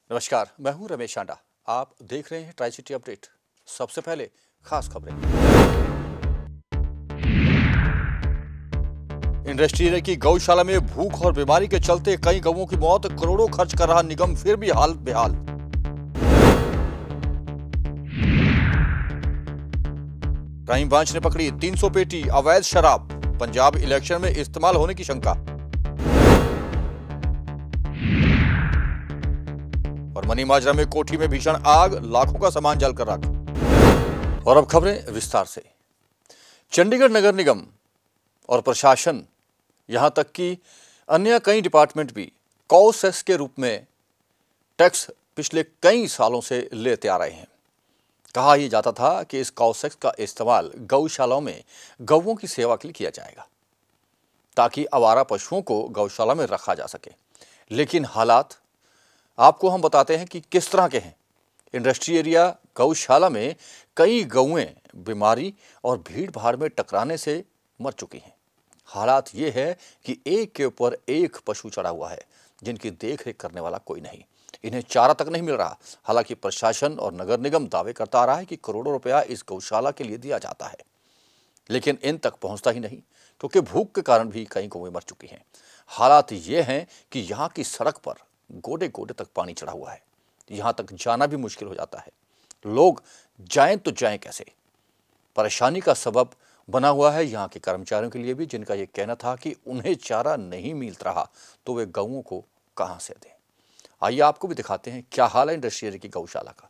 नमस्कार, मैं हूं रमेश आंडा। आप देख रहे हैं ट्राई सिटी अपडेट। सबसे पहले खास खबरें। इंडस्ट्री एरिया की गौशाला में भूख और बीमारी के चलते कई गौओं की मौत, करोड़ों खर्च कर रहा निगम फिर भी हाल बेहाल। क्राइम ब्रांच ने पकड़ी 300 पेटी अवैध शराब, पंजाब इलेक्शन में इस्तेमाल होने की शंका। और मनी माजरा में कोठी में भीषण आग, लाखों का सामान जलकर राख। और अब खबरें विस्तार से। चंडीगढ़ नगर निगम और प्रशासन, यहां तक कि अन्य कई डिपार्टमेंट भी कौ सेस के रूप में टैक्स पिछले कई सालों से लेते आ रहे हैं। कहा यह जाता था कि इस कौ सेस का इस्तेमाल गौशालाओं में गौओं की सेवा के लिए किया जाएगा ताकि आवारा पशुओं को गौशाला में रखा जा सके। लेकिन हालात आपको हम बताते हैं कि किस तरह के हैं। इंडस्ट्री एरिया गौशाला में कई गौएं बीमारी और भीड़ भाड़ में टकराने से मर चुकी हैं। हालात ये है कि एक के ऊपर एक पशु चढ़ा हुआ है जिनकी देखरेख करने वाला कोई नहीं। इन्हें चारा तक नहीं मिल रहा। हालांकि प्रशासन और नगर निगम दावे करता आ रहा है कि करोड़ों रुपया इस गौशाला के लिए दिया जाता है, लेकिन इन तक पहुंचता ही नहीं क्योंकि भूख के कारण भी कई गौएं मर चुकी हैं। हालात ये हैं कि यहाँ की सड़क पर गोडे गोडे तक पानी चढ़ा हुआ है। यहाँ तक जाना भी मुश्किल हो जाता है। लोग जाएं तो जाएं कैसे? परेशानी का सबब बना हुआ है यहाँ के कर्मचारियों के लिए भी, जिनका ये कहना था कि उन्हें चारा नहीं मिल रहा तो वे गौओं को कहां से दें। आइए आपको भी दिखाते हैं क्या हाल है इंडस्ट्री एरिया की गौशाला का।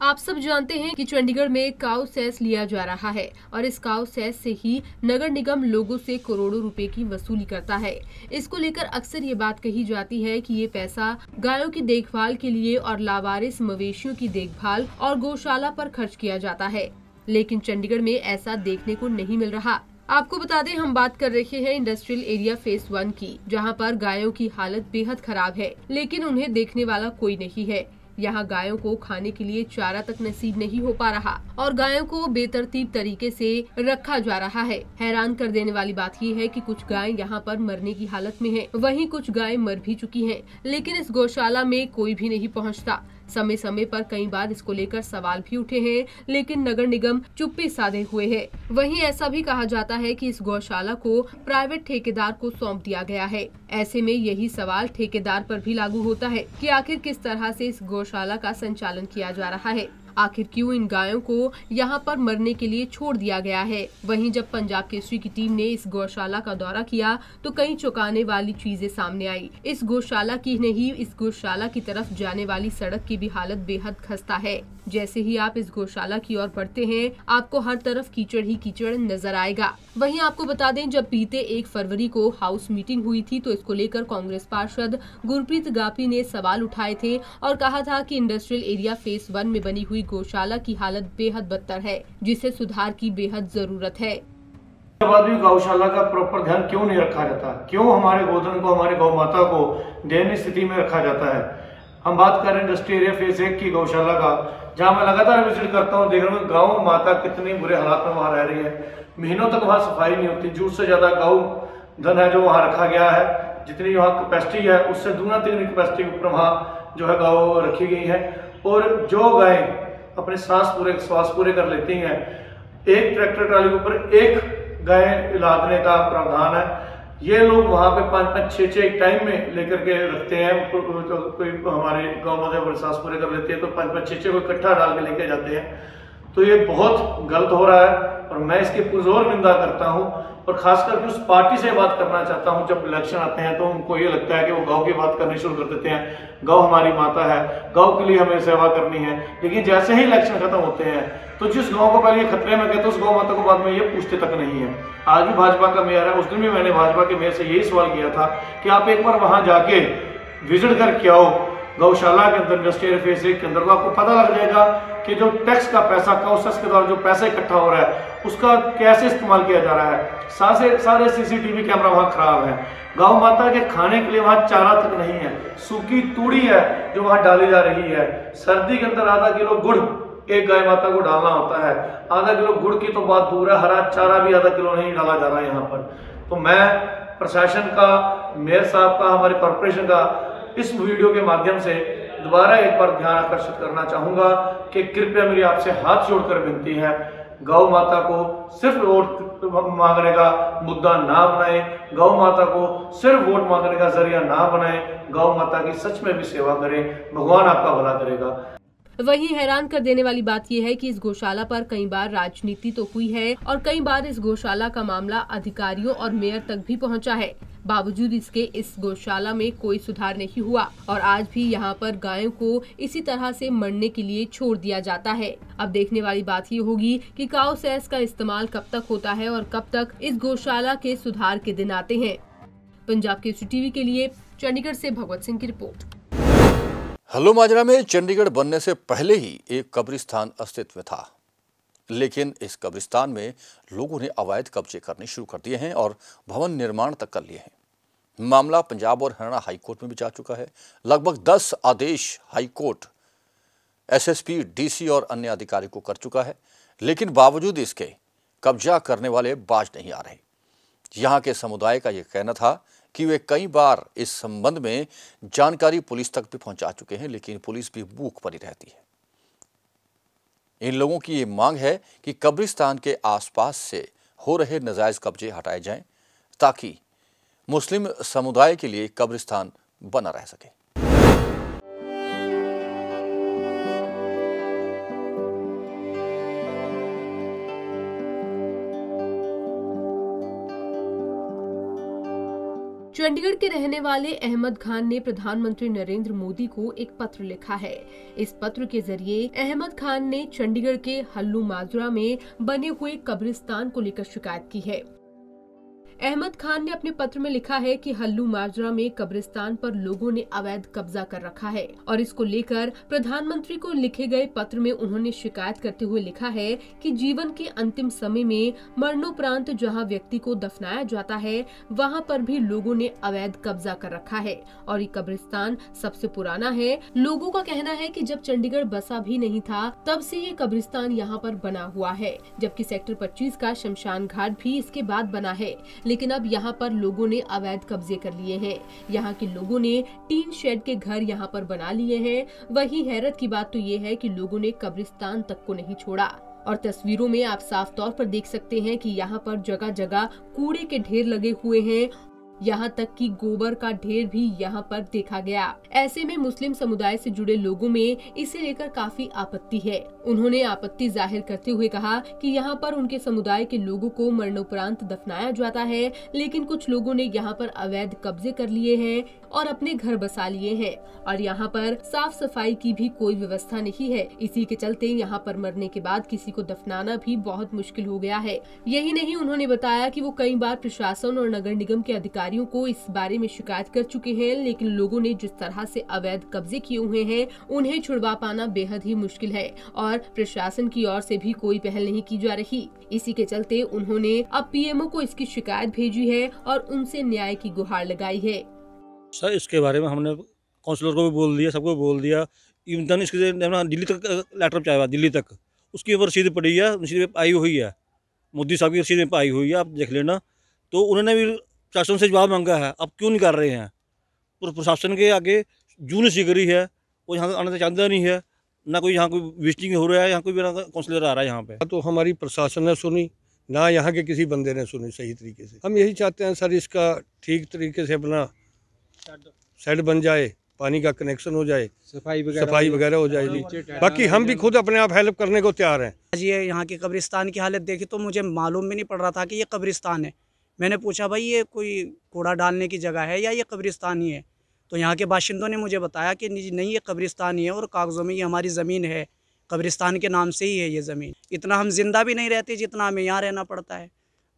आप सब जानते हैं कि चंडीगढ़ में काऊ सेस लिया जा रहा है और इस काऊ सेस से ही नगर निगम लोगों से करोड़ों रुपए की वसूली करता है। इसको लेकर अक्सर ये बात कही जाती है कि ये पैसा गायों की देखभाल के लिए और लावारिस मवेशियों की देखभाल और गौशाला पर खर्च किया जाता है, लेकिन चंडीगढ़ में ऐसा देखने को नहीं मिल रहा। आपको बता दें, हम बात कर रहे हैं इंडस्ट्रियल एरिया फेज 1 की, जहां पर गायों की हालत बेहद खराब है, लेकिन उन्हें देखने वाला कोई नहीं है। यहाँ गायों को खाने के लिए चारा तक नसीब नहीं हो पा रहा और गायों को बेतरतीब तरीके से रखा जा रहा है। हैरान कर देने वाली बात ये है कि कुछ गाय यहाँ पर मरने की हालत में हैं, वहीं कुछ गाय मर भी चुकी हैं, लेकिन इस गौशाला में कोई भी नहीं पहुँचता। समय समय पर कई बार इसको लेकर सवाल भी उठे हैं, लेकिन नगर निगम चुप्पी साधे हुए है। वहीं ऐसा भी कहा जाता है कि इस गौशाला को प्राइवेट ठेकेदार को सौंप दिया गया है। ऐसे में यही सवाल ठेकेदार पर भी लागू होता है कि आखिर किस तरह से इस गौशाला का संचालन किया जा रहा है, आखिर क्यों इन गायों को यहाँ पर मरने के लिए छोड़ दिया गया है। वहीं जब पंजाब केसरी की टीम ने इस गौशाला का दौरा किया तो कई चौंकाने वाली चीजें सामने आई। इस गौशाला की नहीं, इस गौशाला की तरफ जाने वाली सड़क की भी हालत बेहद खस्ता है। जैसे ही आप इस गौशाला की ओर बढ़ते हैं, आपको हर तरफ कीचड़ ही कीचड़ नजर आएगा। वहीं आपको बता दें, जब बीते 1 फरवरी को हाउस मीटिंग हुई थी तो इसको लेकर कांग्रेस पार्षद गुरप्रीत गापी ने सवाल उठाए थे और कहा था कि इंडस्ट्रियल एरिया फेज 1 में बनी हुई गौशाला की हालत बेहद बदतर है, जिसे सुधार की बेहद जरूरत है। बाद भी गौशाला का प्रॉपर ध्यान क्यों नहीं रखा जाता? क्यों हमारे गोधन को, हमारे गौ माता को दयनीय स्थिति में रखा जाता है? हम बात कर रहे हैं इंडस्ट्री एरिया फेज 1 की गौशाला का, जहां मैं लगातार विजिट करता हूं, देख रहा हूं गौ माता कितनी बुरे हालात में वहां रह रही है। महीनों तक वहां सफाई नहीं होती। जरूरत से ज्यादा गौ धन है जो वहां रखा गया है। जितनी वहां कैपेसिटी है उससे दूना तिगुनी कैपेसिटी ऊपर वहां जो है गौ रखी गई है। और जो गाय अपने श्वास पूरे कर लेती हैं, एक ट्रैक्टर ट्राली के ऊपर एक गाय लादने का प्रावधान है। ये लोग वहां पे 5-5, 6-6 एक टाइम में लेकर के रखते हैं। कोई हमारे गाँव में श्वास पूरे कर लेती है तो 5-5, 6-6 को इकट्ठा डाल के लेके जाते हैं। तो ये बहुत गलत हो रहा है और मैं इसकी पुरजोर निंदा करता हूं। और खासकर उस पार्टी से बात करना चाहता हूं, जब इलेक्शन आते हैं तो उनको ये लगता है कि वो गौ की बात करनी शुरू कर देते हैं। गौ हमारी माता है, गौ के लिए हमें सेवा करनी है। लेकिन जैसे ही इलेक्शन खत्म होते हैं तो जिस गांव को पहले ये खतरे में कहते उस गौ माता को बाद में ये पूछते तक नहीं है। आज भी भाजपा का मेयर है, उस दिन भी मैंने भाजपा के मेयर से यही सवाल किया था कि आप एक बार वहां जाके विजिट करके आओ गौशाला के अंदर, इंडस्ट्रियल फेज 1 के अंदर, तो आपको पता लग जाएगा कि जो टैक्स का पैसा, काउसेस के द्वारा जो पैसा इकट्ठा हो रहा है उसका कैसे इस्तेमाल किया जा रहा है। सारे सीसीटीवी कैमरा वहां खराब है। गौ माता के खाने के लिए वहां चारा तक नहीं है। सूखी तूड़ी है जो वहां डाली जा रही है। सर्दी के अंदर आधा किलो गुड़ एक गाय माता को डालना होता है। आधा किलो गुड़ की तो बात दूर है, हरा चारा भी आधा किलो नहीं डाला जा रहा है यहाँ पर। तो मैं प्रशासन का, मेयर साहब का, हमारे कॉर्पोरेशन का इस वीडियो के माध्यम से दोबारा एक बार ध्यान आकर्षित करना चाहूँगा कि कृपया मेरी आपसे हाथ जोड़कर विनती है, गौ माता को सिर्फ वोट मांगने का मुद्दा ना बनाए, गौ माता को सिर्फ वोट मांगने का जरिया ना बनाए, गौ माता की सच में भी सेवा करें, भगवान आपका भला करेगा। वहीं हैरान कर देने वाली बात यह है कि इस गौशाला पर कई बार राजनीति तो हुई है और कई बार इस गौशाला का मामला अधिकारियों और मेयर तक भी पहुंचा है। बावजूद इसके इस गौशाला में कोई सुधार नहीं हुआ और आज भी यहां पर गायों को इसी तरह से मरने के लिए छोड़ दिया जाता है। अब देखने वाली बात ये होगी कि काऊ सेस का इस्तेमाल कब तक होता है और कब तक इस गौशाला के सुधार के दिन आते हैं। पंजाब केसरी टीवी के लिए चंडीगढ़ से भगवत सिंह की रिपोर्ट। हल्लू माजरा में चंडीगढ़ बनने से पहले ही एक कब्रिस्तान अस्तित्व में था, लेकिन इस कब्रिस्तान में लोगों ने अवैध कब्जे करने शुरू कर दिए हैं और भवन निर्माण तक कर लिए हैं। मामला पंजाब और हरियाणा हाईकोर्ट में भी जा चुका है। लगभग 10 आदेश हाईकोर्ट, एसएसपी, डीसी और अन्य अधिकारी को कर चुका है, लेकिन बावजूद इसके कब्जा करने वाले बाज नहीं आ रहे। यहाँ के समुदाय का यह कहना था कि वे कई बार इस संबंध में जानकारी पुलिस तक भी पहुंचा चुके हैं, लेकिन पुलिस भी मूक पड़ी रहती है। इन लोगों की ये मांग है कि कब्रिस्तान के आसपास से हो रहे नाजायज कब्जे हटाए जाएं, ताकि मुस्लिम समुदाय के लिए कब्रिस्तान बना रह सके। चंडीगढ़ के रहने वाले अहमद खान ने प्रधानमंत्री नरेंद्र मोदी को एक पत्र लिखा है। इस पत्र के जरिए अहमद खान ने चंडीगढ़ के हल्लू माजरा में बने हुए कब्रिस्तान को लेकर शिकायत की है। अहमद खान ने अपने पत्र में लिखा है कि हल्लू माजरा में कब्रिस्तान पर लोगों ने अवैध कब्जा कर रखा है और इसको लेकर प्रधानमंत्री को लिखे गए पत्र में उन्होंने शिकायत करते हुए लिखा है कि जीवन के अंतिम समय में मरणोपरांत जहां व्यक्ति को दफनाया जाता है, वहां पर भी लोगों ने अवैध कब्जा कर रखा है और ये कब्रिस्तान सबसे पुराना है। लोगों का कहना है कि जब चंडीगढ़ बसा भी नहीं था, तब से ये कब्रिस्तान यहाँ पर बना हुआ है, जबकि सेक्टर 25 का शमशान घाट भी इसके बाद बना है, लेकिन अब यहाँ पर लोगों ने अवैध कब्जे कर लिए हैं। यहाँ के लोगों ने टीन शेड के घर यहाँ पर बना लिए हैं। वही हैरत की बात तो ये है कि लोगों ने कब्रिस्तान तक को नहीं छोड़ा और तस्वीरों में आप साफ तौर पर देख सकते हैं कि यहाँ पर जगह जगह कूड़े के ढेर लगे हुए हैं। यहाँ तक कि गोबर का ढेर भी यहाँ पर देखा गया। ऐसे में मुस्लिम समुदाय से जुड़े लोगों में इसे लेकर काफी आपत्ति है। उन्होंने आपत्ति जाहिर करते हुए कहा कि यहाँ पर उनके समुदाय के लोगों को मरणोपरांत दफनाया जाता है, लेकिन कुछ लोगों ने यहाँ पर अवैध कब्जे कर लिए हैं और अपने घर बसा लिए हैं और यहाँ पर साफ सफाई की भी कोई व्यवस्था नहीं है। इसी के चलते यहाँ पर मरने के बाद किसी को दफनाना भी बहुत मुश्किल हो गया है। यही नहीं, उन्होंने बताया कि वो कई बार प्रशासन और नगर निगम के अधिकारियों को इस बारे में शिकायत कर चुके हैं, लेकिन लोगों ने जिस तरह से अवैध कब्जे किए हुए हैं, उन्हें छुड़वा पाना बेहद ही मुश्किल है और प्रशासन की ओर से भी कोई पहल नहीं की जा रही। इसी के चलते उन्होंने अब पीएमओ को इसकी शिकायत भेजी है और उनसे न्याय की गुहार लगाई है। सर, इसके बारे में हमने काउंसलर को भी बोल दिया, सबको बोल दिया। इवन इसके दिल्ली तक लेटर पहुंचाया, दिल्ली तक उसकी ऊपर रसीद पड़ी है, रसीद आई हुई है, मोदी साहब की रसीद आई हुई है, आप देख लेना। तो उन्होंने भी प्रशासन से जवाब मांगा है, अब क्यों नहीं कर रहे हैं। प्रशासन के आगे जून सीगरी है, वो यहाँ आना चाहता नहीं है, ना कोई यहाँ कोई विजिटिंग हो रहा है, यहाँ कोई काउंसलर आ रहा है यहाँ पे। तो हमारी प्रशासन ने सुनी ना, यहाँ के किसी बंदे ने सुनी सही तरीके से। हम यही चाहते हैं सर, इसका ठीक तरीके से अपना शेड बन जाए, पानी का कनेक्शन हो जाए, सफाई वगैरह हो जाए जी। बाकी हम भी खुद अपने आप हेल्प करने को तैयार हैं। ये यहाँ के कब्रिस्तान की हालत देखी तो मुझे मालूम भी नहीं पड़ रहा था कि ये कब्रिस्तान है। मैंने पूछा, भाई ये कोई कूड़ा डालने की जगह है या ये कब्रिस्तान ही है? तो यहाँ के बाशिंदों ने मुझे बताया कि नहीं, ये कब्रिस्तान ही है और कागज़ों में ये हमारी ज़मीन है, कब्रिस्तान के नाम से ही है ये ज़मीन। इतना हम जिंदा भी नहीं रहते जितना हमें यहाँ रहना पड़ता है।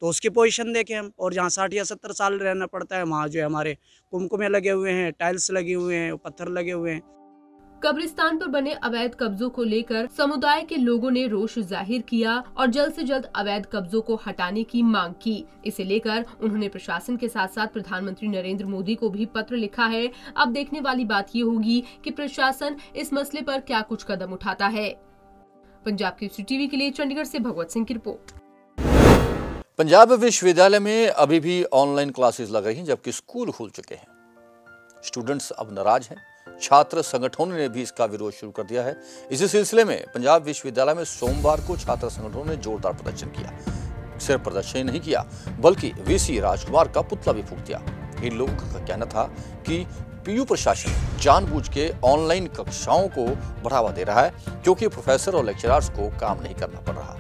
तो उसकी पोजीशन देखें हम, और जहाँ 60 या 70 साल रहना पड़ता है, वहाँ जो है हमारे कुमकुमे लगे हुए हैं, टाइल्स लगे हुए हैं, पत्थर लगे हुए हैं। कब्रिस्तान पर बने अवैध कब्जों को लेकर समुदाय के लोगों ने रोष जाहिर किया और जल्द से जल्द अवैध कब्जों को हटाने की मांग की। इसे लेकर उन्होंने प्रशासन के साथ साथ प्रधानमंत्री नरेंद्र मोदी को भी पत्र लिखा है। अब देखने वाली बात ये होगी कि प्रशासन इस मसले पर क्या कुछ कदम उठाता है। पंजाब केसरी टीवी के लिए चंडीगढ़ से भगवत सिंह की रिपोर्ट। पंजाब विश्वविद्यालय में अभी भी ऑनलाइन क्लासेस लग रही हैं, जबकि स्कूल खुल चुके हैं। स्टूडेंट्स अब नाराज हैं। छात्र संगठनों ने भी इसका विरोध शुरू कर दिया है। इसी सिलसिले में पंजाब विश्वविद्यालय में सोमवार को छात्र संगठनों ने जोरदार प्रदर्शन किया। सिर्फ प्रदर्शन ही नहीं किया बल्कि वीसी राजकुमार का पुतला भी फूंक दिया। इन लोगों का कहना था कि पीयू प्रशासन जानबूझ के ऑनलाइन कक्षाओं को बढ़ावा दे रहा है क्योंकि प्रोफेसर और लेक्चरर्स को काम नहीं करना पड़ रहा।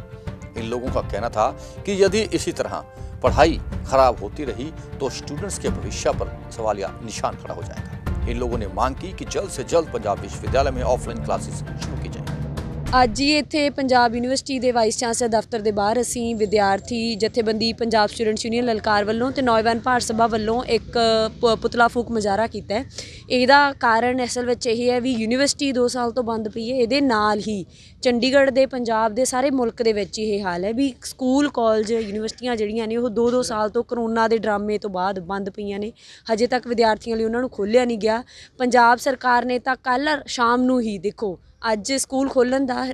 इन लोगों का कहना था कि यदि इसी तरह पढ़ाई खराब होती रही तो स्टूडेंट्स के भविष्य पर सवालिया निशान खड़ा हो जाएगा। इन लोगों ने मांग की कि जल्द से जल्द पंजाब विश्वविद्यालय में ऑफलाइन क्लासेस शुरू की जाए। ਅੱਜ ਹੀ ਇੱਥੇ ਪੰਜਾਬ ਯੂਨੀਵਰਸਿਟੀ ਦੇ ਵਾਈਸ ਚਾਂਸਲਰ ਦਫ਼ਤਰ ਦੇ ਬਾਹਰ ਅਸੀਂ ਵਿਦਿਆਰਥੀ ਜਥੇਬੰਦੀ ਪੰਜਾਬ ਸਟੂਡੈਂਟਸ ਯੂਨੀਅਨ ਲਲਕਾਰ ਵੱਲੋਂ ਤੇ ਨੌਜਵਾਨ ਭਾਰਤ ਸਭਾ ਵੱਲੋਂ ਇੱਕ ਪੁਤਲਾ ਫੂਕ ਮੁਜ਼ਾਹਰਾ ਕੀਤਾ ਹੈ। ਇਹਦਾ ਕਾਰਨ ਅਸਲ ਵਿੱਚ ਇਹ ਹੈ ਵੀ ਯੂਨੀਵਰਸਿਟੀ 2 ਸਾਲ ਤੋਂ ਬੰਦ ਪਈ ਹੈ। ਇਹਦੇ ਨਾਲ ਹੀ ਚੰਡੀਗੜ੍ਹ ਦੇ ਪੰਜਾਬ ਦੇ ਸਾਰੇ ਮੁਲਕ ਦੇ ਵਿੱਚ ਇਹ ਹਾਲ ਹੈ ਵੀ ਸਕੂਲ ਕਾਲਜ ਯੂਨੀਵਰਸਿਟੀਆਂ ਜਿਹੜੀਆਂ ਨੇ ਉਹ 2-2 ਸਾਲ ਤੋਂ ਕਰੋਨਾ ਦੇ ਡਰਾਮੇ ਤੋਂ ਬਾਅਦ ਬੰਦ ਪਈਆਂ ਨੇ। ਹਜੇ ਤੱਕ ਵਿਦਿਆਰਥੀਆਂ ਲਈ ਉਹਨਾਂ ਨੂੰ ਖੋਲ੍ਹਿਆ ਨਹੀਂ ਗਿਆ। ਪੰਜਾਬ ਸਰਕਾਰ ਨੇ ਤਾਂ ਕੱਲ੍ਹ ਸ਼ਾਮ ਨੂੰ ਹੀ ਦੇਖੋ ਅੱਜ ਸਕੂਲ ਖੋਲ੍ਹਣ ਦਾ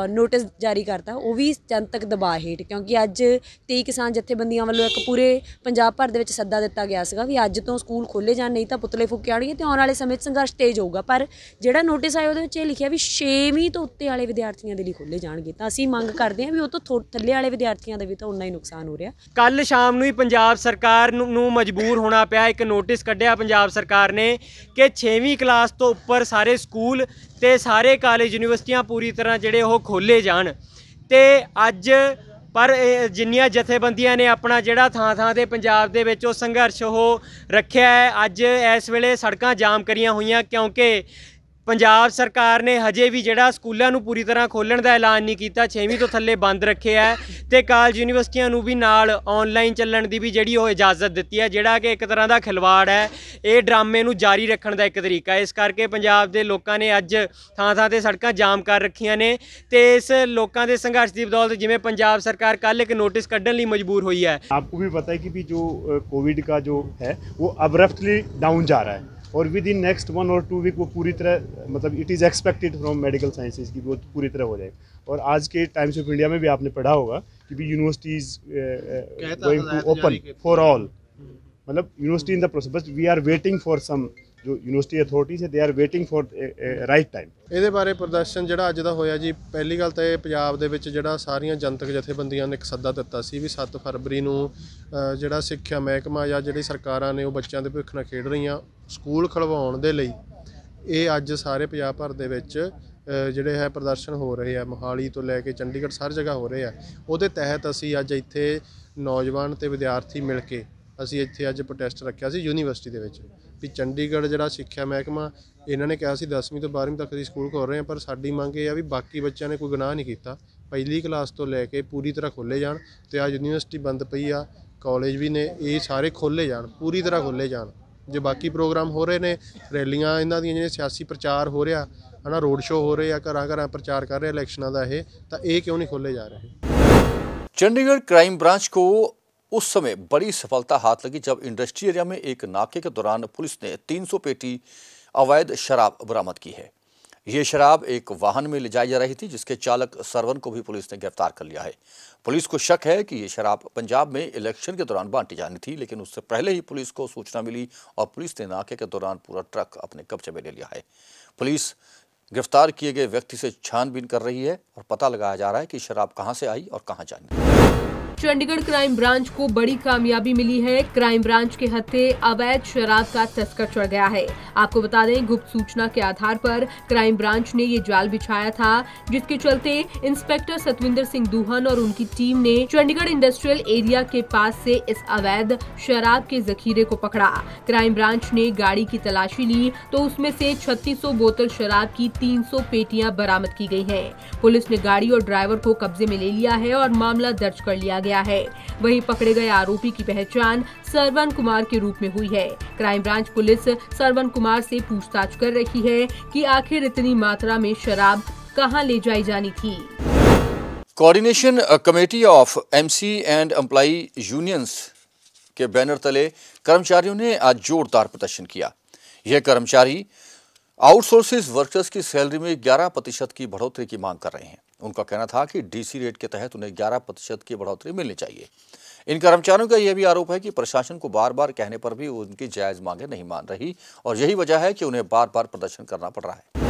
ਨੋਟਿਸ ਜਾਰੀ ਕਰਤਾ, ਉਹ ਵੀ ਜਨਤਕ ਦਬਾਅ ਹੇਠ, ਕਿਉਂਕਿ ਅੱਜ 23 ਕਿਸਾਨ ਜਥੇਬੰਦੀਆਂ ਵੱਲੋਂ ਇੱਕ ਪੂਰੇ ਪੰਜਾਬ ਭਰ ਦੇ ਵਿੱਚ ਸੱਦਾ ਦਿੱਤਾ ਗਿਆ ਸੀਗਾ ਵੀ ਅੱਜ ਤੋਂ ਸਕੂਲ ਖੋਲ੍ਹੇ ਜਾਣ ਨਹੀਂ ਤਾਂ ਪੁਤਲੇ ਫੂਕੇ ਆਉਣਗੇ ਤੇ ਆਉਣ ਵਾਲੇ ਸਮੇਂ 'ਚ ਸੰਘਰਸ਼ ਤੇਜ਼ ਹੋਊਗਾ। ਪਰ ਜਿਹੜਾ ਨੋਟਿਸ ਆਇਆ ਉਹਦੇ ਵਿੱਚ ਇਹ ਲਿਖਿਆ ਵੀ 6ਵੀਂ ਤੋਂ ਉੱਤੇ ਵਾਲੇ ਵਿਦਿਆਰਥੀਆਂ ਦੇ ਲਈ ਖੋਲ੍ਹੇ ਜਾਣਗੇ। ਤਾਂ ਅਸੀਂ ਮੰਗ ਕਰਦੇ ਹਾਂ ਵੀ ਉਹ ਤੋਂ ਥੱਲੇ ਵਾਲੇ ਵਿਦਿਆਰਥੀਆਂ ਦਾ ਵੀ ਤਾਂ ਉਨਾ ਹੀ ਨੁਕਸਾਨ ਹੋ ਰਿਹਾ। ਕੱਲ੍ਹ ਸ਼ਾਮ ਨੂੰ ਹੀ ਪੰਜਾਬ ਸਰਕਾਰ ਨੂੰ ਮਜਬੂਰ ਹੋਣਾ ਪਿਆ। ਇੱਕ ਨੋਟਿਸ ਕੱਢਿਆ ਪੰਜਾਬ ਸਰਕਾਰ ਨੇ ਕਿ 6ਵੀਂ ਕਲਾਸ ਤੋਂ ਉੱਪਰ ਸਾਰੇ ਸਕੂਲ ਤੇ ਸਾਰੇ ਕਾਲਜ ਯੂਨੀਵਰਸਿਟੀਆਂ ਪੂਰੀ ਤਰ੍ਹਾਂ ਜਿਹੜੇ ਉਹ ਖੋਲ੍ਹੇ ਜਾਣ। ਤੇ ਅੱਜ ਪਰ ਜਿੰਨੀਆਂ ਜਥੇਬੰਦੀਆਂ ਨੇ ਆਪਣਾ ਜਿਹੜਾ ਥਾਂ ਤੇ ਪੰਜਾਬ ਦੇ ਵਿੱਚ ਉਹ ਸੰਘਰਸ਼ ਉਹ ਰੱਖਿਆ ਹੈ। ਅੱਜ ਇਸ ਵੇਲੇ ਸੜਕਾਂ ਜਾਮ ਕਰੀਆਂ ਹੋਈਆਂ ਕਿਉਂਕਿ ਪੰਜਾਬ ਸਰਕਾਰ ਨੇ ਹਜੇ ਵੀ ਜਿਹੜਾ ਸਕੂਲਾਂ ਨੂੰ ਪੂਰੀ ਤਰ੍ਹਾਂ ਖੋਲ੍ਹਣ ਦਾ ਐਲਾਨ ਨਹੀਂ ਕੀਤਾ, 6ਵੀਂ ਤੋਂ ਥੱਲੇ ਬੰਦ ਰੱਖਿਆ ਹੈ ਤੇ ਕਾਲਜ ਯੂਨੀਵਰਸਿਟੀਆਂ ਨੂੰ ਵੀ ਨਾਲ ਆਨਲਾਈਨ ਚੱਲਣ ਦੀ ਵੀ ਜਿਹੜੀ ਉਹ ਇਜਾਜ਼ਤ ਦਿੱਤੀ ਹੈ, ਜਿਹੜਾ ਕਿ ਇੱਕ ਤਰ੍ਹਾਂ ਦਾ ਖਿਲਵਾੜ ਹੈ। ਇਹ ਡਰਾਮੇ ਨੂੰ ਜਾਰੀ ਰੱਖਣ ਦਾ ਇੱਕ ਤਰੀਕਾ ਹੈ। ਇਸ ਕਰਕੇ ਪੰਜਾਬ ਦੇ ਲੋਕਾਂ ਨੇ ਅੱਜ ਥਾਂ ਤੇ ਸੜਕਾਂ ਜਾਮ ਕਰ ਰੱਖੀਆਂ ਨੇ ਤੇ ਇਸ ਲੋਕਾਂ ਦੇ ਸੰਘਰਸ਼ ਦੀ ਬਦੌਲਤ ਜਿਵੇਂ ਪੰਜਾਬ ਸਰਕਾਰ ਕੱਲ੍ਹ ਇੱਕ ਨੋਟਿਸ ਕੱਢਣ ਲਈ ਮਜਬੂਰ ਹੋਈ ਹੈ। आपको भी पता है कि भी जो कोविड का जो है वो अब्रप्टली डाउन जा रहा है और विद इन नेक्स्ट 1 और 2 वीक वो पूरी तरह मतलब it is expected from medical sciences की वो पूरी तरह हो जाए। और आज के टाइम्स ऑफ इंडिया में भी आपने पढ़ा होगा कि भी universities going to open for all, मतलब university in the process, but we are waiting for some जो यूनिवर्सिटी अथॉरिटीज़ है they are waiting for right time. ਇਹਦੇ ਬਾਰੇ ਪ੍ਰਦਰਸ਼ਨ ਜਿਹੜਾ ਅੱਜ ਦਾ ਹੋਇਆ ਜੀ, ਪਹਿਲੀ ਗੱਲ ਤਾਂ ਇਹ ਪੰਜਾਬ ਦੇ ਵਿੱਚ ਜਿਹੜਾ ਸਾਰੀਆਂ ਜਨਤਕ ਜਥੇਬੰਦੀਆਂ ਨੇ ਇੱਕ ਸੱਦਾ ਦਿੱਤਾ ਸੀ ਵੀ 7 ਫਰਵਰੀ ਨੂੰ ਜਿਹੜਾ ਸਿੱਖਿਆ ਮਹਿਕਮਾ ਜਾਂ ਜਿਹੜੀ ਸਰਕਾਰਾਂ ਨੇ ਉਹ ਬੱਚਿਆਂ ਦੇ ਭਵਿੱਖ ਨਾਲ ਖੇਡ ਰਹੀਆਂ ਸਕੂਲ ਖੁਲਵਾਉਣ ਦੇ ਲਈ ਇਹ ਅੱਜ ਸਾਰੇ ਪੰਜਾਬ ਭਰ ਦੇ ਵਿੱਚ ਜਿਹੜੇ ਹੈ ਪ੍ਰਦਰਸ਼ਨ ਹੋ ਰਹੇ ਆ। ਮੋਹਾਲੀ ਤੋਂ ਲੈ ਕੇ ਚੰਡੀਗੜ੍ਹ ਸਾਰੀ ਜਗ੍ਹਾ ਹੋ ਰਹੇ ਆ। ਉਹਦੇ ਤਹਿਤ ਅਸੀਂ ਅੱਜ ਇੱਥੇ ਨੌਜਵਾਨ ਤੇ ਵਿਦਿਆਰਥੀ ਮਿਲ ਕੇ ਅਸੀਂ ਇੱਥੇ ਅੱਜ ਪ੍ਰੋਟੈਸਟ ਰੱਖਿਆ ਸੀ ਯੂਨੀਵਰਸਿਟੀ ਦੇ ਵਿੱਚ ਵੀ ਚੰਡੀਗੜ੍ਹ ਜਿਹੜਾ ਸਿੱਖਿਆ ਮਹਿਕਮਾ ਇਹਨਾਂ ਨੇ ਕਿਹਾ ਸੀ 10ਵੀਂ ਤੋਂ 12ਵੀਂ ਤੱਕ ਅਸੀਂ ਸਕੂਲ ਖੋਲ੍ਹ ਰਹੇ ਹਾਂ, ਪਰ ਸਾਡੀ ਮੰਗ ਇਹ ਆ ਵੀ ਬਾਕੀ ਬੱਚਿਆਂ ਨੇ ਕੋਈ ਗੁਨਾਹ ਨਹੀਂ ਕੀਤਾ, ਪਹਿਲੀ ਕਲਾਸ ਤੋਂ ਲੈ ਕੇ ਪੂਰੀ ਤਰ੍ਹਾਂ ਖੋਲ੍ਹੇ ਜਾਣ ਤੇ ਆ ਯੂਨੀਵਰਸਿਟੀ ਬੰਦ ਪਈ ਆ, ਕਾਲਜ ਵੀ ਨੇ, ਇਹ ਸਾਰੇ ਖੋਲ੍ਹੇ ਜਾਣ, ਪੂਰੀ ਤਰ੍ਹਾਂ ਖੋਲ੍ਹੇ ਜਾਣ। ਜੇ ਬਾਕੀ ਪ੍ਰੋਗਰਾਮ ਹੋ ਰਹੇ ਨੇ, ਰੈਲੀਆਂ ਇਹਨਾਂ ਦੀਆਂ ਜਿਹੜੀਆਂ ਸਿਆਸੀ ਪ੍ਰਚਾਰ ਹੋ ਰਿਹਾ ਹੈ ਨਾ, ਰੋਡ ਸ਼ੋਅ ਹੋ ਰਹੇ ਆ, ਘਰਾਂ ਪ੍ਰਚਾਰ ਕਰ ਰਹੇ ਇਲੈਕਸ਼ਨਾਂ ਦਾ, ਇਹ ਤਾਂ ਇਹ ਕਿਉਂ नहीं खोले जा रहे। चंडीगढ़ क्राइम ब्रांच को उस समय बड़ी सफलता हाथ लगी जब इंडस्ट्री एरिया में एक नाके के दौरान पुलिस ने 300 पेटी अवैध शराब बरामद की है। ये शराब एक वाहन में ले जाई जा रही थी जिसके चालक सरवन को भी पुलिस ने गिरफ्तार कर लिया है। पुलिस को शक है कि ये शराब पंजाब में इलेक्शन के दौरान बांटी जानी थी, लेकिन उससे पहले ही पुलिस को सूचना मिली और पुलिस ने नाके के दौरान पूरा ट्रक अपने कब्जे में ले लिया है। पुलिस गिरफ्तार किए गए व्यक्ति से छानबीन कर रही है और पता लगाया जा रहा है कि शराब कहां से आई और कहां जानी। चंडीगढ़ क्राइम ब्रांच को बड़ी कामयाबी मिली है। क्राइम ब्रांच के हत्थे अवैध शराब का तस्कर चढ़ गया है। आपको बता दें, गुप्त सूचना के आधार पर क्राइम ब्रांच ने ये जाल बिछाया था, जिसके चलते इंस्पेक्टर सतविंदर सिंह दूहन और उनकी टीम ने चंडीगढ़ इंडस्ट्रियल एरिया के पास से इस अवैध शराब के जखीरे को पकड़ा। क्राइम ब्रांच ने गाड़ी की तलाशी ली तो उसमें से 3600 बोतल शराब की 300 पेटियां बरामद की गई हैं। पुलिस ने गाड़ी और ड्राइवर को कब्जे में ले लिया है और मामला दर्ज कर लिया गया है। वहीं पकड़े गए आरोपी की पहचान सरवन कुमार के रूप में हुई है। Crime branch police Sarvan Kumar से पूछताछ कर रही है कि आखिर इतनी मात्रा में शराब कहां ले जाई जानी थी। Coordination committee of MC and employee unions के बैनर तले कर्मचारियों ने आज जोरदार प्रदर्शन किया। यह कर्मचारी आउटसोर्सेज वर्कर्स की सैलरी में 11% की बढ़ोतरी की मांग कर रहे हैं। उनका कहना था कि डीसी रेट के तहत उन्हें 11% की बढ़ोतरी मिलनी चाहिए। इन कर्मचारियों का यह भी आरोप है कि प्रशासन को बार बार कहने पर भी उनकी जायज मांगे नहीं मान रही और यही वजह है कि उन्हें बार बार प्रदर्शन करना पड़ रहा है।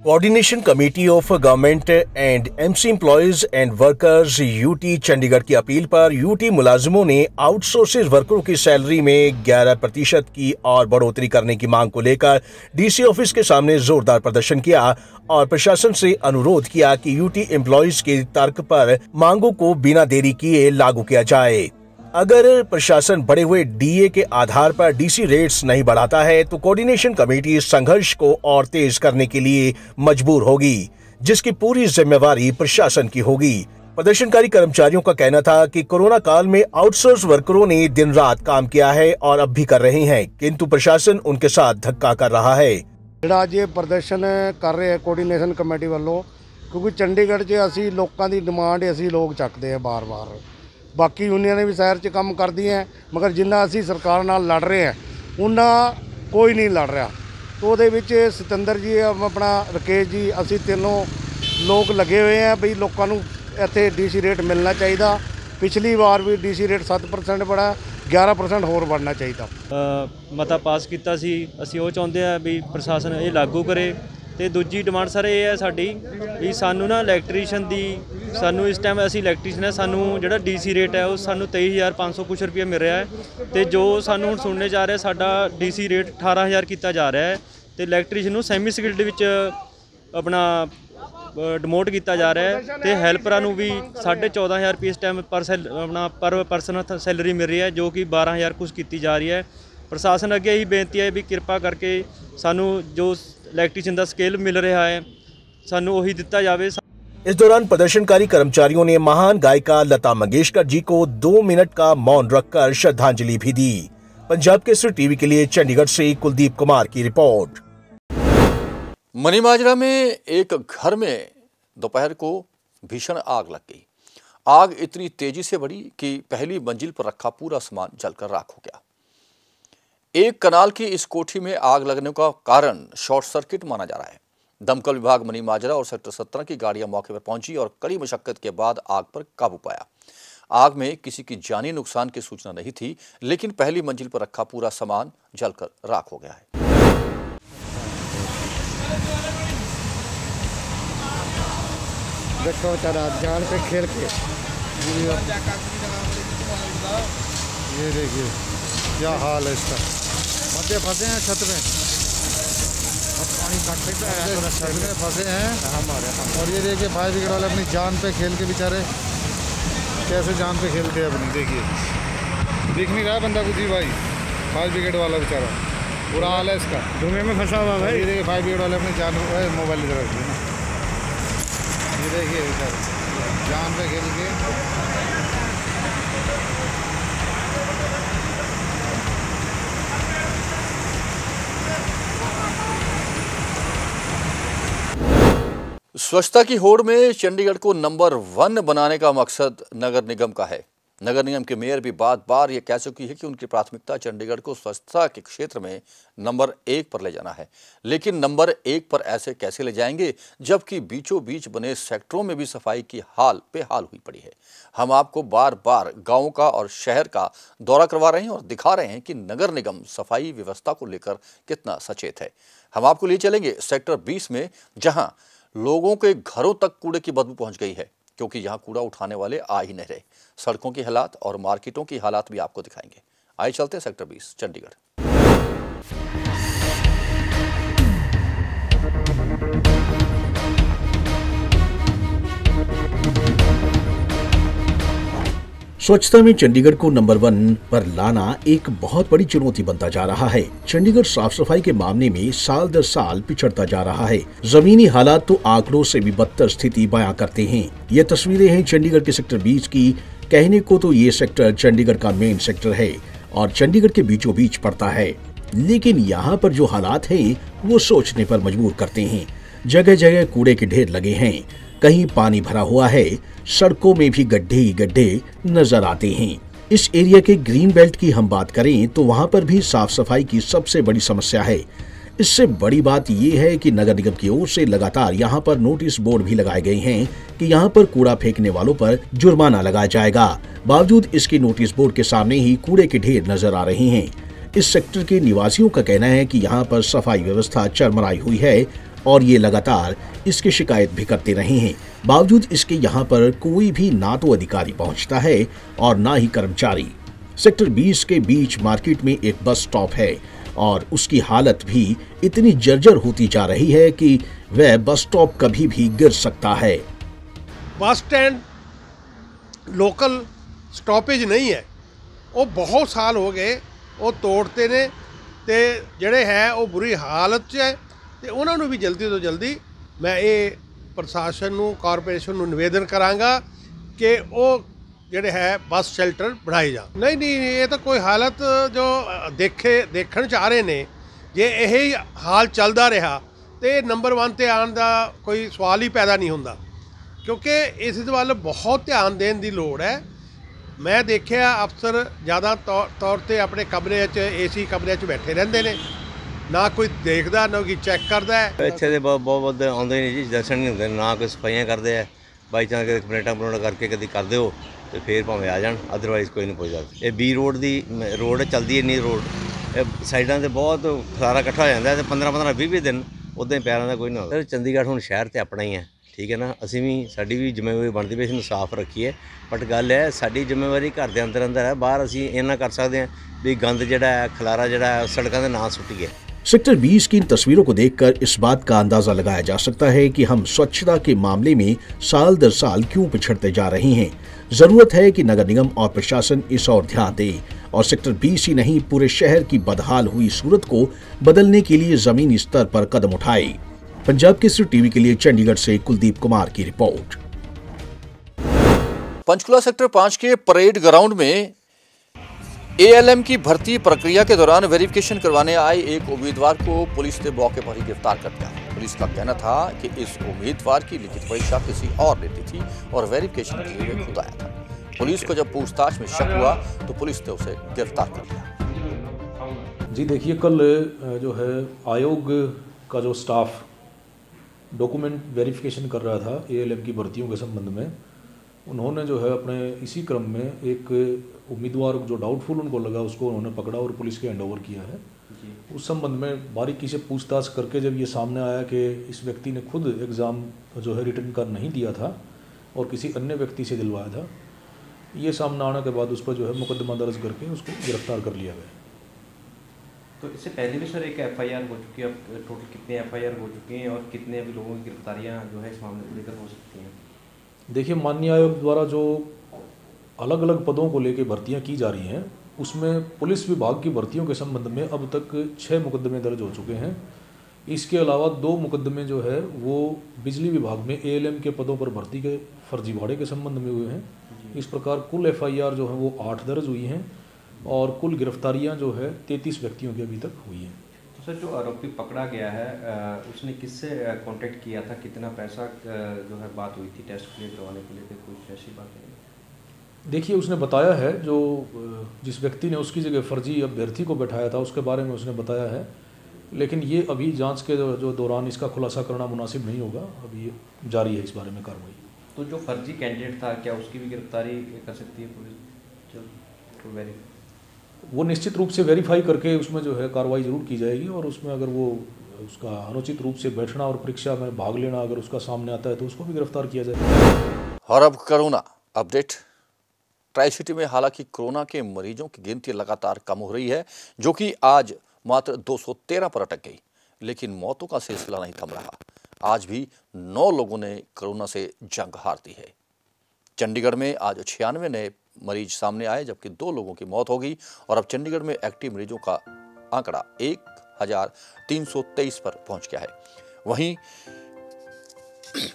Coordination committee of government and MC employees and workers UT Chandigarh की अपील पर यूटी मुलाजिमों ने आउटसोर्सेज वर्करों की सैलरी में 11% की और बढ़ोतरी करने की मांग को लेकर डीसी ऑफिस के सामने जोरदार प्रदर्शन किया और प्रशासन से अनुरोध किया कि यूटी एम्प्लॉयज के तर्क पर मांगों को बिना देरी किए लागू किया जाए। अगर प्रशासन बढ़े हुए डीए के आधार पर डीसी रेट्स नहीं बढ़ाता है तो कोऑर्डिनेशन कमेटी इस संघर्ष को और तेज करने के लिए मजबूर होगी, जिसकी पूरी जिम्मेवारी प्रशासन की होगी। प्रदर्शनकारी कर्मचारियों का कहना था कि कोरोना काल में आउटसोर्स वर्करों ने दिन रात काम किया है और अब भी कर रहे हैं, किंतु प्रशासन उनके साथ धक्का कर रहा है। ਜਿਹੜਾ ਅੱਜ ਪ੍ਰਦਰਸ਼ਨ ਕਰ ਰਹੇ ਕੋਆਰਡੀਨੇਸ਼ਨ ਕਮੇਟੀ ਵੱਲੋਂ, ਕਿਉਂਕਿ ਚੰਡੀਗੜ੍ਹ 'ਚ ਅਸੀਂ ਲੋਕਾਂ ਦੀ ਡਿਮਾਂਡ ਅਸੀਂ ਲੋਕ ਚੱਕਦੇ ਆ ਬਾਰ-ਬਾਰ। ਬਾਕੀ ਯੂਨੀਅਨਾਂ ਵੀ ਸ਼ਹਿਰ 'ਚ ਕੰਮ ਕਰਦੀਆਂ, ਮਗਰ ਜਿੰਨਾ ਅਸੀਂ ਸਰਕਾਰ ਨਾਲ ਲੜ ਰਹੇ ਹਾਂ ਉਹਨਾਂ ਕੋਈ ਨਹੀਂ ਲੜ ਰਿਹਾ। तो ਉਹਦੇ ਵਿੱਚ ਸਤਿੰਦਰ ਜੀ ਆਪਣਾ ਰਕੇਸ਼ ਜੀ ਅਸੀਂ ਤਿੰਨੋਂ ਲੋਕ ਲੱਗੇ ਹੋਏ ਆ ਵੀ ਲੋਕਾਂ ਨੂੰ ਇੱਥੇ ਡੀਸੀ ਰੇਟ ਮਿਲਣਾ ਚਾਹੀਦਾ। ਪਿਛਲੀ ਵਾਰ ਵੀ ਡੀਸੀ ਰੇਟ 7% ਬੜਾ, 11% ਹੋਰ बढ़ना चाहिए। ਮਤਾ ਪਾਸ ਕੀਤਾ ਸੀ, ਅਸੀਂ ਉਹ ਚਾਹੁੰਦੇ ਆ ਵੀ ਪ੍ਰਸ਼ਾਸਨ ਇਹ ਲਾਗੂ ਕਰੇ। ਤੇ ਦੂਜੀ ਡਿਮਾਂਡ ਸਰ ਇਹ ਹੈ ਸਾਡੀ ਵੀ ਸਾਨੂੰ ਨਾ ਇਲੈਕਟ੍ਰੀਸ਼ੀਅਨ ਦੀ, ਸਾਨੂੰ ਇਸ ਟਾਈਮ ਅਸੀਂ ਇਲੈਕਟ੍ਰੀਸ਼ੀਅਨ ਹੈ, ਸਾਨੂੰ ਜਿਹੜਾ ਡੀਸੀ ਰੇਟ ਹੈ ਉਹ ਸਾਨੂੰ 23,500 ਕੁਛ ਰੁਪਏ ਮਿਲ ਰਿਹਾ ਹੈ ਤੇ ਜੋ ਸਾਨੂੰ ਹੁਣ ਸੁਣਨੇ ਜਾ ਰਿਹਾ ਸਾਡਾ ਡੀਸੀ ਰੇਟ 18,000 ਕੀਤਾ ਜਾ ਰਿਹਾ ਹੈ ਤੇ ਇਲੈਕਟ੍ਰੀਸ਼ੀਅਨ ਨੂੰ ਸੈਮੀ ਸਕਿਲਡ ਵਿੱਚ ਆਪਣਾ ਡਿਮੋਟ ਕੀਤਾ ਜਾ ਰਿਹਾ ਹੈ ਤੇ ਹੈਲਪਰਾਂ ਨੂੰ ਵੀ 14,500 ਰੁਪਏ ਇਸ ਟਾਈਮ ਪਰ ਪਰਸਨ ਸੈਲਰੀ ਮਿਲ ਰਹੀ ਹੈ ਜੋ ਕਿ 12,000 ਕੁਛ ਕੀਤੀ ਜਾ ਰਹੀ ਹੈ। ਪ੍ਰਸ਼ਾਸਨ ਅੱਗੇ ਇਹੀ ਬੇਨਤੀ ਹੈ ਵੀ ਕਿਰਪਾ ਕਰਕੇ ਸਾਨੂੰ ਜੋ इलेक्ट्रीशियन का स्केल मिल रहा है सानू वही दिता जावे। इस दौरान प्रदर्शनकारी कर्मचारियों ने महान गायिका लता मंगेशकर जी को 2 मिनट का मौन रखकर श्रद्धांजलि भी दी। पंजाब केसरी टीवी के लिए चंडीगढ़ से कुलदीप कुमार की रिपोर्ट। मनीमाजरा में एक घर में दोपहर को भीषण आग लग गई। आग इतनी तेजी से बढ़ी कि पहली मंजिल पर रखा पूरा सामान जलकर राख हो गया। एक कनाल की इस कोठी में आग लगने का कारण शॉर्ट सर्किट माना जा रहा है। दमकल विभाग मनीमाजरा और सेक्टर 17 की गाड़ियां मौके पर पहुंची और कड़ी मशक्कत के बाद आग पर काबू पाया। आग में किसी की जानी नुकसान की सूचना नहीं थी, लेकिन पहली मंजिल पर रखा पूरा सामान जलकर राख हो गया है। देखो तेरा जान पे खेल के ये देखिए क्या हाल है इसका। मध्य फंसे हैं छत में, अब पानी काटने पे छत में फंसे हैं हमारे। और ये देखिए फायर ब्रिगेड वाले अपनी जान पे खेल के बेचारे कैसे जान पे खेलते हैं अपनी। देखिए दिख नहीं रहा बंदा कुछ ही भाई, फायर ब्रिगेड वाला बेचारा बुरा हाल है इसका, धुएं में फंसा हुआ भाई। ये देखिए फायर ब्रिगेड वाले अपनी जान मोबाइल इधर रखिए ना, ये देखिए बेचारे जान पे खेल के। स्वच्छता की होड़ में चंडीगढ़ को नंबर 1 बनाने का मकसद नगर निगम का है। नगर निगम के मेयर भी बार ये कह चुकी है कि उनकी प्राथमिकता चंडीगढ़ को स्वच्छता के क्षेत्र में नंबर 1 पर ले जाना है। लेकिन नंबर 1 पर ऐसे कैसे ले जाएंगे जबकि बीचों बीच बने सेक्टरों में भी सफाई की हाल बेहाल हुई पड़ी है। हम आपको बार गांवों का और शहर का दौरा करवा रहे हैं और दिखा रहे हैं कि नगर निगम सफाई व्यवस्था को लेकर कितना सचेत है। हम आपको ले चलेंगे सेक्टर 20 में, जहां लोगों के घरों तक कूड़े की बदबू पहुंच गई है क्योंकि यहां कूड़ा उठाने वाले आ ही नहीं रहे। सड़कों की हालात और मार्केटों की हालात भी आपको दिखाएंगे। आइए चलते हैं सेक्टर 20 चंडीगढ़। स्वच्छता में चंडीगढ़ को नंबर 1 पर लाना एक बहुत बड़ी चुनौती बनता जा रहा है। चंडीगढ़ साफ सफाई के मामले में साल दर साल पिछड़ता जा रहा है। जमीनी हालात तो आंकड़ों से भी बदतर स्थिति बयां करते हैं। ये तस्वीरें हैं चंडीगढ़ के सेक्टर 20 की। कहने को तो ये सेक्टर चंडीगढ़ का मेन सेक्टर है और चंडीगढ़ के बीचों बीच पड़ता है, लेकिन यहाँ पर जो हालात हैं वो सोचने पर मजबूर करते हैं। जगह जगह कूड़े के ढेर लगे हैं, कहीं पानी भरा हुआ है, सड़कों में भी गड्ढे ही गड्ढे नजर आते हैं। इस एरिया के ग्रीन बेल्ट की हम बात करें तो वहां पर भी साफ सफाई की सबसे बड़ी समस्या है। इससे बड़ी बात यह है कि नगर निगम की ओर से लगातार यहां पर नोटिस बोर्ड भी लगाए गए हैं कि यहां पर कूड़ा फेंकने वालों पर जुर्माना लगाया जाएगा। बावजूद इसके नोटिस बोर्ड के सामने ही कूड़े के ढेर नजर आ रहे हैं। इस सेक्टर के निवासियों का कहना है कि यहां पर सफाई व्यवस्था चरमराई हुई है और ये लगातार इसकी शिकायत भी करते रहे हैं। बावजूद इसके यहां पर कोई भी ना तो अधिकारी पहुंचता है और ना ही कर्मचारी। सेक्टर 20 के बीच मार्केट में एक बस स्टॉप है और उसकी हालत भी इतनी जर्जर होती जा रही है कि वह बस स्टॉप कभी भी गिर सकता है। बस स्टैंड लोकल स्टॉपेज नहीं है, वो बहुत साल हो गए ਉਹ ਤੋੜਤੇ ਨੇ ਤੇ ਜਿਹੜੇ ਹੈ ਉਹ ਬੁਰੀ ਹਾਲਤ 'ਚ ਹੈ ਤੇ ਉਹਨਾਂ ਨੂੰ ਵੀ ਜਲਦੀ ਤੋਂ ਜਲਦੀ ਮੈਂ ਇਹ ਪ੍ਰਸ਼ਾਸਨ ਨੂੰ ਕਾਰਪੋਰੇਸ਼ਨ ਨੂੰ ਨਿਵੇਦਨ ਕਰਾਂਗਾ ਕਿ ਉਹ ਜਿਹੜੇ ਹੈ ਬੱਸ ਸ਼ੈਲਟਰ ਬਣਾਏ ਜਾ। ਨਹੀਂ ਇਹ ਤਾਂ ਕੋਈ ਹਾਲਤ ਜੋ ਦੇਖਣ 'ਚ ਆ ਰਹੇ ਨੇ, ਜੇ ਇਹ ਹਾਲ ਚੱਲਦਾ ਰਿਹਾ ਤੇ ਨੰਬਰ 1 ਤੇ ਆਉਣ ਦਾ ਕੋਈ ਸਵਾਲ ਹੀ ਪੈਦਾ ਨਹੀਂ ਹੁੰਦਾ, ਕਿਉਂਕਿ ਇਸ ਵੱਲ ਬਹੁਤ ਧਿਆਨ ਦੇਣ ਦੀ ਲੋੜ ਹੈ। मैं देखिया अफसर ज़्यादा तौर पर अपने कमरे AC कमरे बैठे रहते हैं, ना कोई देखता ना कोई चैक करता है। इतने बहुत आते नहीं जी, दर्शन नहीं होंगे, ना कोई सफाइयाँ करते हैं। बाई चांस कंप्लेंटा करके कभी कर दो तो फिर भावें आ जान, अदरवाइज़ कोई नहीं पहुँचता। ये बी रोड की रोड चलती है नहीं, रोड साइडों से बहुत खलारा इकट्ठा हो जाता है। 15-20 दिन उदा ही पैरों का कोई नहीं होता। चंडीगढ़ हुण शहर तो अपना ही है, ठीक है ना, असी भी साड़ी भी जिम्मेवारी बनती भी, साफ रखिए। बट गल है साड़ी जिम्मेवारी घर के अंदर अंदर है, बाहर असी इन्ना कर सकते हैं भी गंद जिहड़ा है खलारा जिहड़ा है सड़कों के ना सुट्टिए। सेक्टर 20 की इन तस्वीरों को देखकर इस बात का अंदाजा लगाया जा सकता है कि हम स्वच्छता के मामले में साल दर साल क्यों पिछड़ते जा रहे हैं। जरूरत है कि नगर निगम और प्रशासन इस ओर ध्यान दे और सेक्टर 20 ही नहीं पूरे शहर की बदहाल हुई सूरत को बदलने के लिए जमीनी स्तर पर कदम उठाए। पंजाब केसरी टीवी के लिए चंडीगढ़ से कुलदीप कुमार की रिपोर्ट। पंचकुला सेक्टर 5 के परेड ग्राउंड में ALM की भर्ती प्रक्रिया के दौरान वेरिफिकेशन करवाने आए एक उम्मीदवार को पुलिस ने मौके पर ही गिरफ्तार कर लिया। पुलिस का कहना था कि इस उम्मीदवार की लिखित परीक्षा किसी और ने दी थी और वेरिफिकेशन के लिए खुद आया था। पुलिस को जब पूछताछ में शक हुआ तो पुलिस ने उसे गिरफ्तार कर लिया। जी देखिए, कल जो है आयोग का जो स्टाफ डॉक्यूमेंट वेरिफिकेशन कर रहा था ALM की भर्तियों के संबंध में, उन्होंने जो है अपने इसी क्रम में एक उम्मीदवार जो डाउटफुल उनको लगा उसको उन्होंने पकड़ा और पुलिस के हैंडओवर किया है। उस संबंध में बारीकी से पूछताछ करके जब ये सामने आया कि इस व्यक्ति ने खुद एग्ज़ाम जो है रिटर्न कर नहीं दिया था और किसी अन्य व्यक्ति से दिलवाया था, ये सामने आने के बाद उस पर जो है मुकदमा दर्ज करके उसको गिरफ्तार कर लिया गया। तो इससे पहले भी सर एक FIR हो चुकी है, अब टोटल कितने FIR हो चुके हैं और कितने अभी लोगों की गिरफ्तारियाँ जो है इस मामले को लेकर हो सकती हैं? देखिए, माननीय आयोग द्वारा जो अलग अलग पदों को लेकर भर्तियां की जा रही हैं, उसमें पुलिस विभाग की भर्तियों के संबंध में अब तक 6 मुकदमे दर्ज हो चुके हैं। इसके अलावा 2 मुकदमे जो है वो बिजली विभाग में ALM के पदों पर भर्ती के फर्जीवाड़े के संबंध में हुए हैं। इस प्रकार कुल FIR जो है वो 8 दर्ज हुई हैं और कुल गिरफ्तारियां जो है 33 व्यक्तियों की अभी तक हुई हैं। तो सर जो आरोपी पकड़ा गया है उसने किससे कांटेक्ट किया था, कितना पैसा जो है बात हुई थी टेस्ट क्लियर करवाने के लिए, कुछ ऐसी बात है? देखिए, उसने बताया है जो जिस व्यक्ति ने उसकी जगह फर्जी अभ्यर्थी को बैठाया था उसके बारे में उसने बताया है, लेकिन ये अभी जांच के जो दौरान इसका खुलासा करना मुनासिब नहीं होगा, अभी ये जारी है इस बारे में कार्रवाई। तो जो फर्जी कैंडिडेट था क्या उसकी भी गिरफ्तारी कर सकती है पुलिस? वो निश्चित रूप से वेरीफाई करके उसमें जो है कार्रवाई जरूर की जाएगी और उसमें अगर वो उसका अनुचित रूप से बैठना और परीक्षा में भाग लेना अगर उसका सामने आता है तो उसको भी गिरफ्तार किया जाएगा। और अब कोरोना अपडेट। ट्राई सिटी में हालांकि कोरोना के मरीजों की गिनती लगातार कम हो रही है, जो कि आज मात्र 213 पर अटक गई, लेकिन मौतों का सिलसिला नहीं थम रहा। आज भी 9 लोगों ने कोरोना से जंग हार दी है। चंडीगढ़ में आज 96 नए मरीज सामने आए, जबकि 2 लोगों की मौत हो गई और अब चंडीगढ़ में एक्टिव मरीजों का आंकड़ा 1323 पर पहुंच गया है। वहीं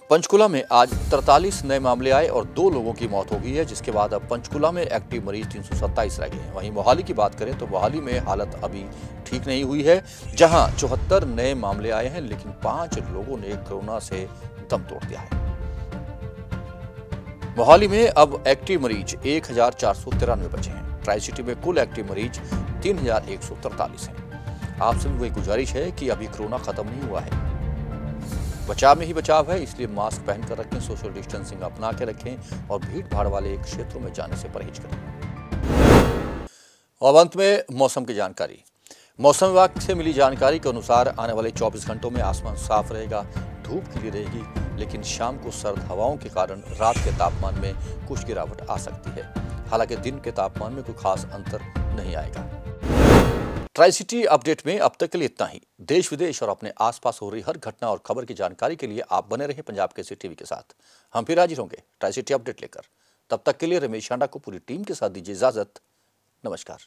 पंचकुला में आज 43 नए मामले आए और 2 लोगों की मौत हो गई है, जिसके बाद अब पंचकुला में एक्टिव मरीज 327 रह गए हैं। वहीं मोहाली की बात करें तो मोहाली में हालत अभी ठीक नहीं हुई है, जहां 74 नए मामले आए हैं, लेकिन 5 लोगों ने कोरोना से दम तोड़ दिया है। मोहाली में अब एक्टिव मरीज 1493 बचे हैं। ट्राई सिटी में कुल एक्टिव मरीज 3143 हैं। आपसे भी वही गुजारिश है कि अभी कोरोना खत्म नहीं हुआ है, बचाव में ही बचाव है, इसलिए मास्क पहनकर रखें, सोशल डिस्टेंसिंग अपना के रखें और भीड़ भाड़ वाले क्षेत्रों में जाने से परहेज करें। और अंत में मौसम की जानकारी। मौसम विभाग से मिली जानकारी के अनुसार आने वाले 24 घंटों में आसमान साफ रहेगा, धूप खिली रहेगी, लेकिन शाम को सर्द हवाओं के कारण रात के तापमान में कुछ गिरावट आ सकती है। हालांकि दिन के तापमान में कोई खास अंतर नहीं आएगा। ट्राई सिटी अपडेट में अब तक के लिए इतना ही। देश विदेश और अपने आसपास हो रही हर घटना और खबर की जानकारी के लिए आप बने रहे पंजाब केसरी टीवी के साथ। हम फिर हाजिर होंगे ट्राई सिटी अपडेट लेकर। तब तक के लिए रमेश हांडा को पूरी टीम के साथ दीजिए इजाजत। नमस्कार।